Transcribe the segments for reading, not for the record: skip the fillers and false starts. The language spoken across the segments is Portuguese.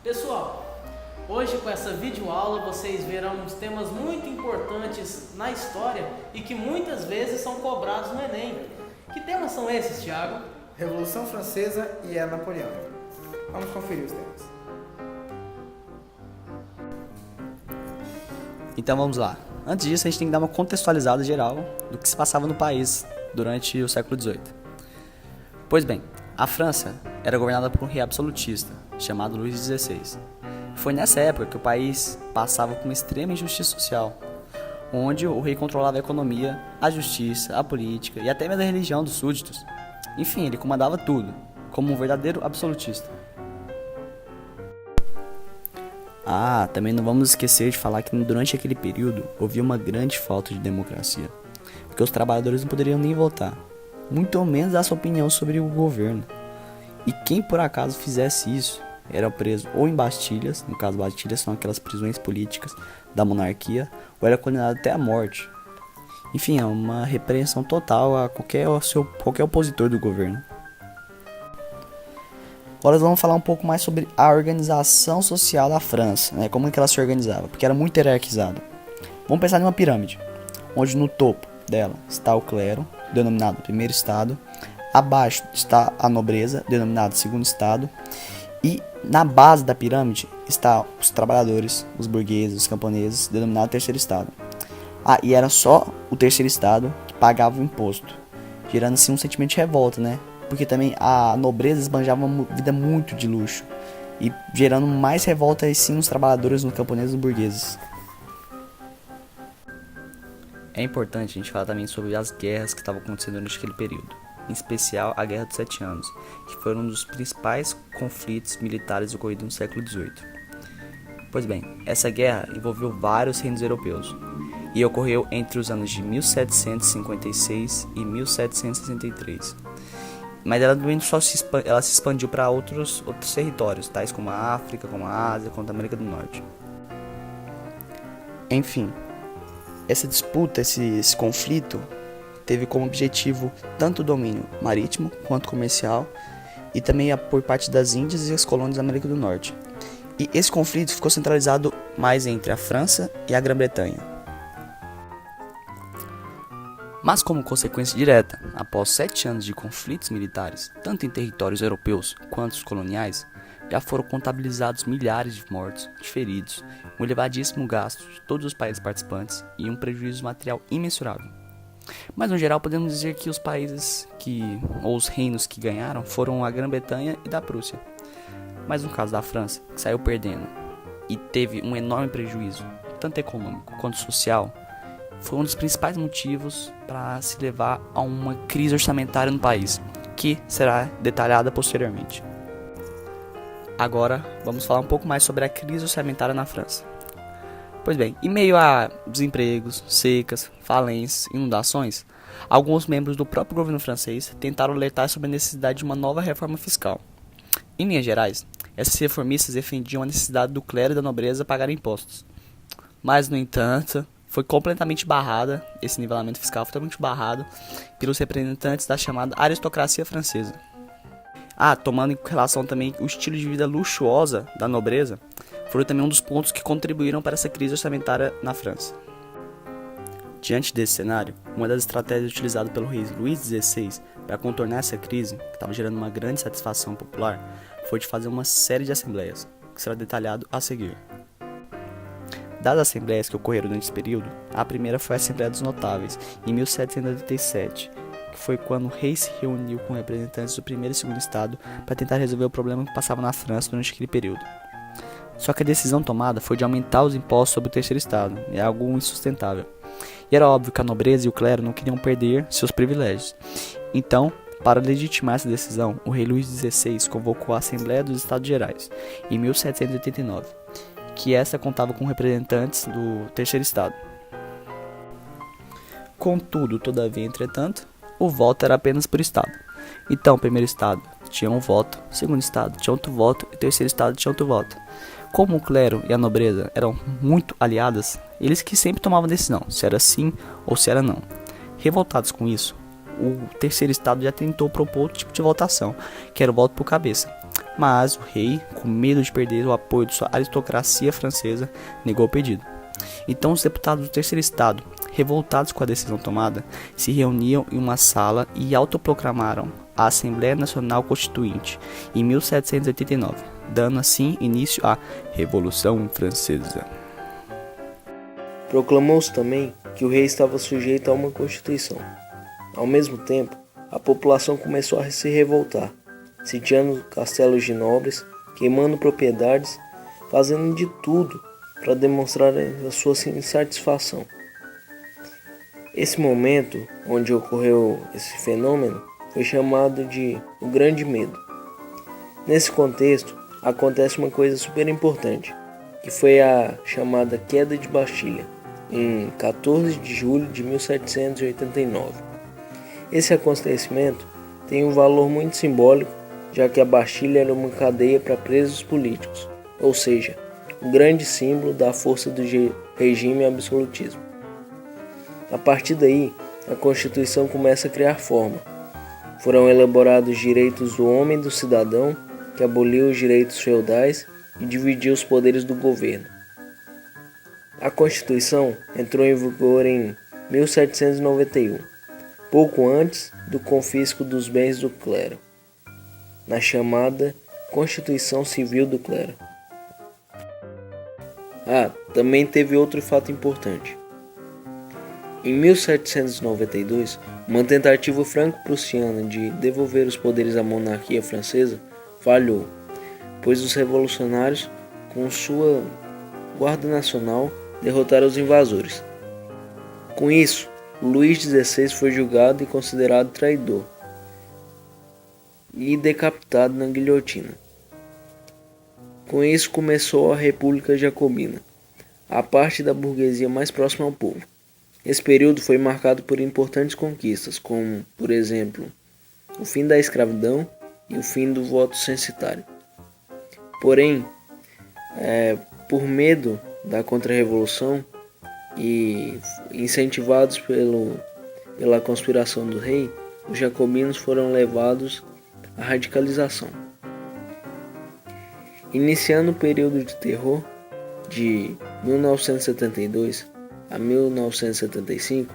Pessoal, hoje com essa videoaula vocês verão uns temas muito importantes na história e que muitas vezes são cobrados no Enem. Que temas são esses, Thiago? Revolução Francesa e Era Napoleônica. Vamos conferir os temas. Então vamos lá. Antes disso, a gente tem que dar uma contextualizada geral do que se passava no país durante o século XVIII. Pois bem, a França era governada por um rei absolutista, chamado Luís XVI. Foi nessa época que o país passava por uma extrema injustiça social, onde o rei controlava a economia, a justiça, a política e até mesmo a religião dos súditos. Enfim, ele comandava tudo, como um verdadeiro absolutista. Também não vamos esquecer de falar que durante aquele período havia uma grande falta de democracia, porque os trabalhadores não poderiam nem votar, muito menos dar sua opinião sobre o governo. E quem por acaso fizesse isso era preso ou em bastilhas, no caso bastilhas são aquelas prisões políticas da monarquia, ou era condenado até à morte. Enfim, é uma repreensão total a qualquer opositor do governo. Agora vamos falar um pouco mais sobre a organização social da França, né? Como é que ela se organizava, porque era muito hierarquizada. Vamos pensar em uma pirâmide, onde no topo dela está o clero, denominado primeiro estado, abaixo está a nobreza, denominado segundo estado, e na base da pirâmide estão os trabalhadores, os burgueses, os camponeses, denominado terceiro estado. E era só o terceiro estado que pagava o imposto, gerando assim um sentimento de revolta, né? Porque também a nobreza esbanjava uma vida muito de luxo e gerando mais revolta aí sim nos trabalhadores, nos camponeses e nos burgueses. É importante a gente falar também sobre as guerras que estavam acontecendo durante aquele período, em especial a Guerra dos 7 Anos, que foi um dos principais conflitos militares ocorridos no século XVIII. Pois bem, essa guerra envolveu vários reinos europeus e ocorreu entre os anos de 1756 e 1763. Mas ela também ela se expandiu para outros territórios, tais como a África, como a Ásia, como a América do Norte. Enfim, essa disputa, esse conflito, teve como objetivo tanto o domínio marítimo quanto comercial e também por parte das Índias e as colônias da América do Norte. E esse conflito ficou centralizado mais entre a França e a Grã-Bretanha. Mas como consequência direta, após 7 anos de conflitos militares, tanto em territórios europeus quanto os coloniais, já foram contabilizados milhares de mortos, de feridos, um elevadíssimo gasto de todos os países participantes e um prejuízo material imensurável. Mas no geral podemos dizer que os países ou os reinos que ganharam foram a Grã-Bretanha e da Prússia. Mas no caso da França, que saiu perdendo e teve um enorme prejuízo, tanto econômico quanto social, foi um dos principais motivos para se levar a uma crise orçamentária no país, que será detalhada posteriormente. Agora, vamos falar um pouco mais sobre a crise orçamentária na França. Pois bem, em meio a desempregos, secas, falências, inundações, alguns membros do próprio governo francês tentaram alertar sobre a necessidade de uma nova reforma fiscal. Em linhas gerais, esses reformistas defendiam a necessidade do clero e da nobreza pagarem impostos. Mas, no entanto, foi completamente barrada, esse nivelamento fiscal foi totalmente barrado pelos representantes da chamada aristocracia francesa. Tomando em relação também o estilo de vida luxuosa da nobreza, foi também um dos pontos que contribuíram para essa crise orçamentária na França. Diante desse cenário, uma das estratégias utilizadas pelo rei Luís XVI para contornar essa crise, que estava gerando uma grande satisfação popular, foi de fazer uma série de assembleias, que será detalhado a seguir. Das assembleias que ocorreram durante esse período, a primeira foi a Assembleia dos Notáveis, em 1787, que foi quando o rei se reuniu com representantes do primeiro e segundo estado para tentar resolver o problema que passava na França durante aquele período. Só que a decisão tomada foi de aumentar os impostos sobre o terceiro estado, é algo insustentável. E era óbvio que a nobreza e o clero não queriam perder seus privilégios. Então, para legitimar essa decisão, o rei Luís XVI convocou a Assembleia dos Estados Gerais, em 1789, que essa contava com representantes do terceiro estado. Contudo, todavia, entretanto, o voto era apenas por estado. Então, o primeiro estado tinha um voto, o segundo estado tinha outro voto e o terceiro estado tinha outro voto. Como o clero e a nobreza eram muito aliadas, eles que sempre tomavam decisão, se era sim ou se era não. Revoltados com isso, o terceiro estado já tentou propor outro tipo de votação, que era o voto por cabeça, Mas o rei, com medo de perder o apoio de sua aristocracia francesa, negou o pedido. Então os deputados do Terceiro Estado, revoltados com a decisão tomada, se reuniam em uma sala e autoproclamaram a Assembleia Nacional Constituinte em 1789, dando assim início à Revolução Francesa. Proclamou-se também que o rei estava sujeito a uma constituição. Ao mesmo tempo, a população começou a se revoltar, sitiando castelos de nobres, queimando propriedades, fazendo de tudo para demonstrar a sua insatisfação. Esse momento onde ocorreu esse fenômeno foi chamado de o Grande Medo. Nesse contexto, acontece uma coisa super importante, que foi a chamada Queda de Bastilha, em 14 de julho de 1789. Esse acontecimento tem um valor muito simbólico, já que a Bastilha era uma cadeia para presos políticos, ou seja, um grande símbolo da força do regime absolutismo. A partir daí, a Constituição começa a criar forma. Foram elaborados direitos do homem e do cidadão, que aboliu os direitos feudais e dividiu os poderes do governo. A Constituição entrou em vigor em 1791, pouco antes do confisco dos bens do clero, na chamada Constituição Civil do Clero. Também teve outro fato importante. Em 1792, uma tentativa franco-prussiana de devolver os poderes à monarquia francesa falhou, pois os revolucionários, com sua Guarda Nacional, derrotaram os invasores. Com isso, Luís XVI foi julgado e considerado traidor e decapitado na guilhotina. Com isso começou a República Jacobina, a parte da burguesia mais próxima ao povo. Esse período foi marcado por importantes conquistas, como, por exemplo, o fim da escravidão e o fim do voto censitário. Porém, por medo da contra-revolução e incentivados pela conspiração do rei, os jacobinos foram levados à radicalização. Iniciando o período de terror de 1972 a 1975,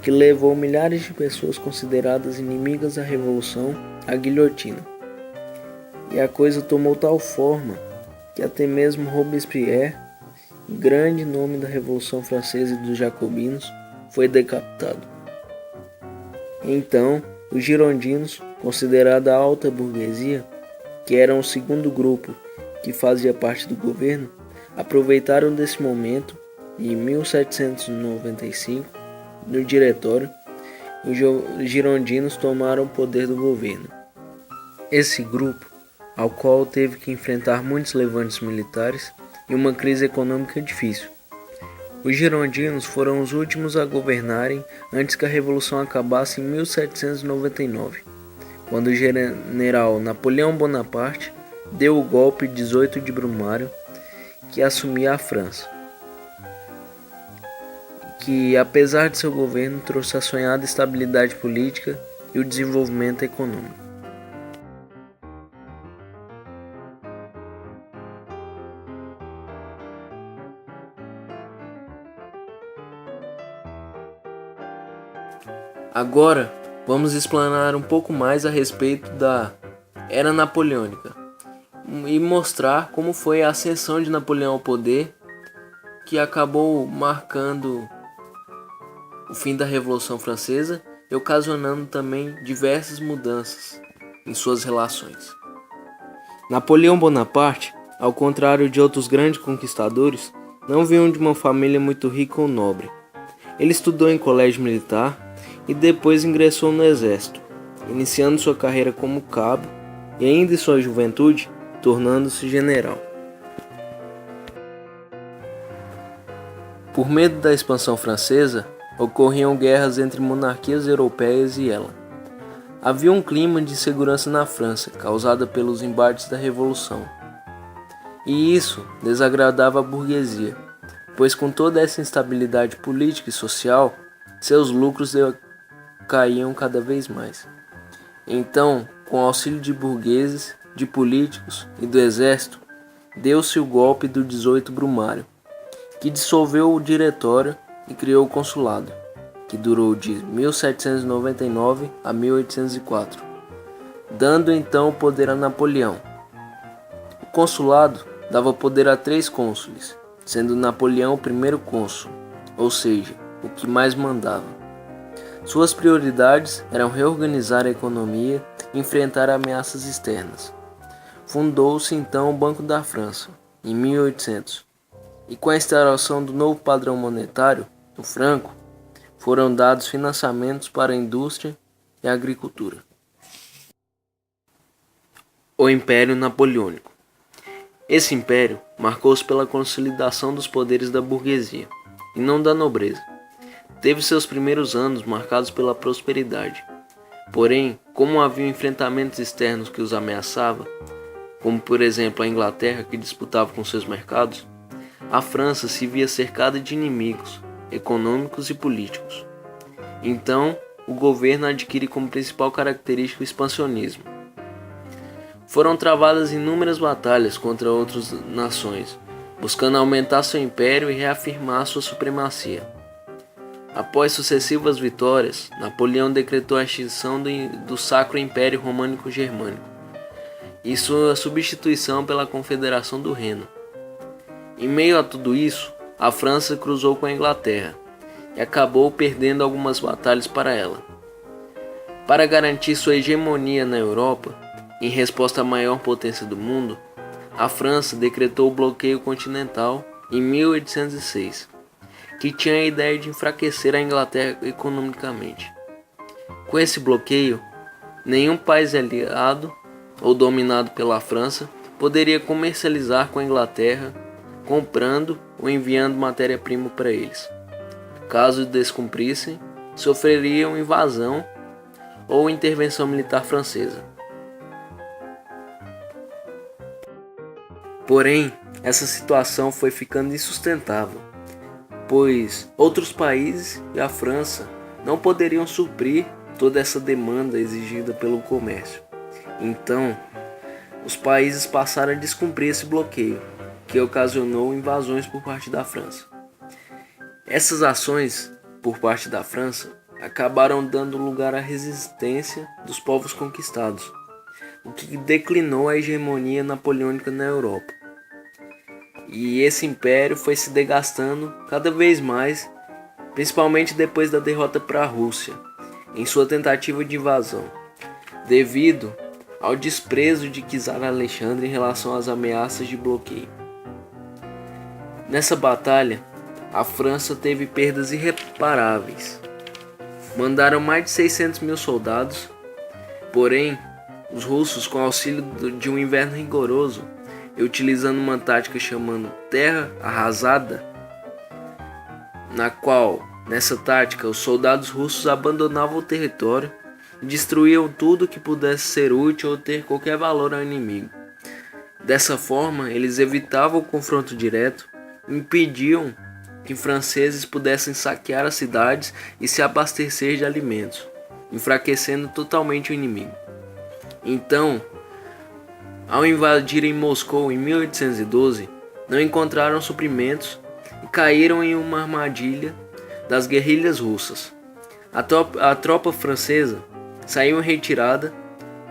que levou milhares de pessoas consideradas inimigas da revolução à guilhotina. E a coisa tomou tal forma que até mesmo Robespierre, grande nome da Revolução Francesa e dos jacobinos, foi decapitado. Então, os girondinos, considerada a alta burguesia, que eram o segundo grupo que fazia parte do governo, aproveitaram desse momento. Em 1795, no Diretório, os girondinos tomaram o poder do governo. Esse grupo, ao qual teve que enfrentar muitos levantes militares e uma crise econômica difícil. Os girondinos foram os últimos a governarem antes que a Revolução acabasse em 1799, quando o general Napoleão Bonaparte deu o golpe 18 de Brumário, que assumia a França, que apesar de seu governo trouxe a sonhada estabilidade política e o desenvolvimento econômico. Agora vamos explanar um pouco mais a respeito da Era Napoleônica e mostrar como foi a ascensão de Napoleão ao poder, que acabou marcando o fim da Revolução Francesa e ocasionando também diversas mudanças em suas relações. Napoleão Bonaparte, ao contrário de outros grandes conquistadores, não veio de uma família muito rica ou nobre. Ele estudou em colégio militar e depois ingressou no exército, iniciando sua carreira como cabo e ainda em sua juventude tornando-se general. Por medo da expansão francesa, ocorriam guerras entre monarquias europeias e ela. Havia um clima de insegurança na França, causada pelos embates da Revolução. E isso desagradava a burguesia, pois com toda essa instabilidade política e social, seus lucros caíam cada vez mais. Então, com o auxílio de burgueses, de políticos e do exército, deu-se o golpe do 18 Brumário, que dissolveu o diretório e criou o consulado, que durou de 1799 a 1804, dando então o poder a Napoleão. O consulado dava poder a 3 cônsules, sendo Napoleão o primeiro cônsul, ou seja, o que mais mandava. Suas prioridades eram reorganizar a economia e enfrentar ameaças externas. Fundou-se então o Banco da França, em 1800, e com a instauração do novo padrão monetário, o franco, foram dados financiamentos para a indústria e a agricultura. O Império Napoleônico. Esse império marcou-se pela consolidação dos poderes da burguesia, e não da nobreza. Teve seus primeiros anos marcados pela prosperidade. Porém, como havia enfrentamentos externos que os ameaçavam, como por exemplo a Inglaterra que disputava com seus mercados, a França se via cercada de inimigos econômicos e políticos. Então, o governo adquire como principal característica o expansionismo. Foram travadas inúmeras batalhas contra outras nações, buscando aumentar seu império e reafirmar sua supremacia. Após sucessivas vitórias, Napoleão decretou a extinção do Sacro Império Românico Germânico e sua substituição pela Confederação do Reno. Em meio a tudo isso, a França cruzou com a Inglaterra e acabou perdendo algumas batalhas para ela. Para garantir sua hegemonia na Europa, em resposta à maior potência do mundo, a França decretou o bloqueio continental em 1806, que tinha a ideia de enfraquecer a Inglaterra economicamente. Com esse bloqueio, nenhum país aliado ou dominado pela França poderia comercializar com a Inglaterra, comprando ou enviando matéria-prima para eles. Caso descumprissem, sofreriam invasão ou intervenção militar francesa. Porém, essa situação foi ficando insustentável, pois outros países e a França não poderiam suprir toda essa demanda exigida pelo comércio. Então, os países passaram a descumprir esse bloqueio, que ocasionou invasões por parte da França. Essas ações por parte da França acabaram dando lugar à resistência dos povos conquistados, o que declinou a hegemonia napoleônica na Europa. E esse império foi se desgastando cada vez mais, principalmente depois da derrota para a Rússia, em sua tentativa de invasão, devido ao desprezo de czar Alexandre em relação às ameaças de bloqueio. Nessa batalha, a França teve perdas irreparáveis. Mandaram mais de 600 mil soldados, porém, os russos, com auxílio de um inverno rigoroso e utilizando uma tática chamada terra arrasada, na qual, nessa tática, os soldados russos abandonavam o território e destruíam tudo que pudesse ser útil ou ter qualquer valor ao inimigo. Dessa forma, eles evitavam o confronto direto e impediam que franceses pudessem saquear as cidades e se abastecer de alimentos, enfraquecendo totalmente o inimigo. Então, ao invadirem Moscou em 1812, não encontraram suprimentos e caíram em uma armadilha das guerrilhas russas. A tropa francesa saiu em retirada,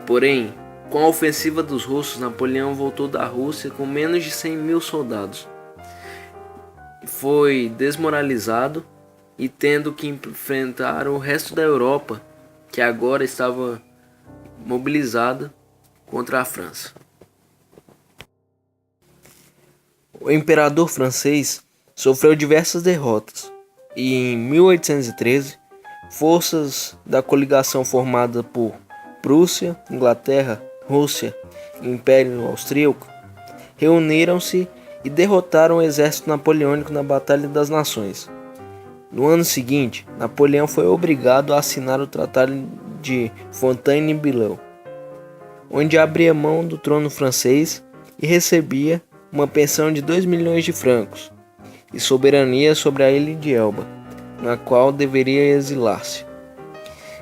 porém, com a ofensiva dos russos, Napoleão voltou da Rússia com menos de 100 mil soldados. Foi desmoralizado e tendo que enfrentar o resto da Europa, que agora estava mobilizada contra a França. O imperador francês sofreu diversas derrotas e em 1813, forças da coligação formada por Prússia, Inglaterra, Rússia e Império Austríaco reuniram-se e derrotaram o exército napoleônico na Batalha das Nações. No ano seguinte, Napoleão foi obrigado a assinar o Tratado de Fontainebleau, onde abria mão do trono francês e recebia uma pensão de 2 milhões de francos e soberania sobre a ilha de Elba, na qual deveria exilar-se.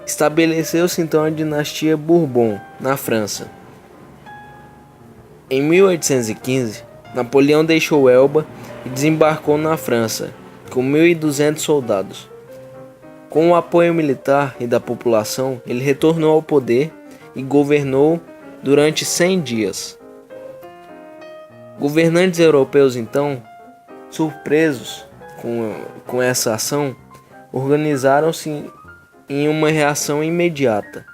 Estabeleceu-se então a dinastia Bourbon na França. Em 1815, Napoleão deixou Elba e desembarcou na França com 1.200 soldados. Com o apoio militar e da população, ele retornou ao poder e governou durante 100 dias. Governantes europeus, então, surpresos com essa ação, organizaram-se em uma reação imediata.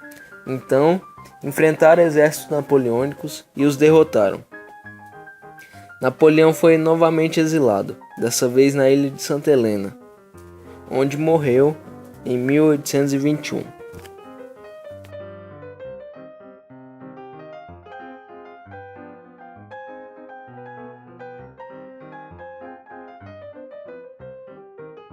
Então, enfrentaram exércitos napoleônicos e os derrotaram. Napoleão foi novamente exilado, dessa vez na ilha de Santa Helena, onde morreu em 1821.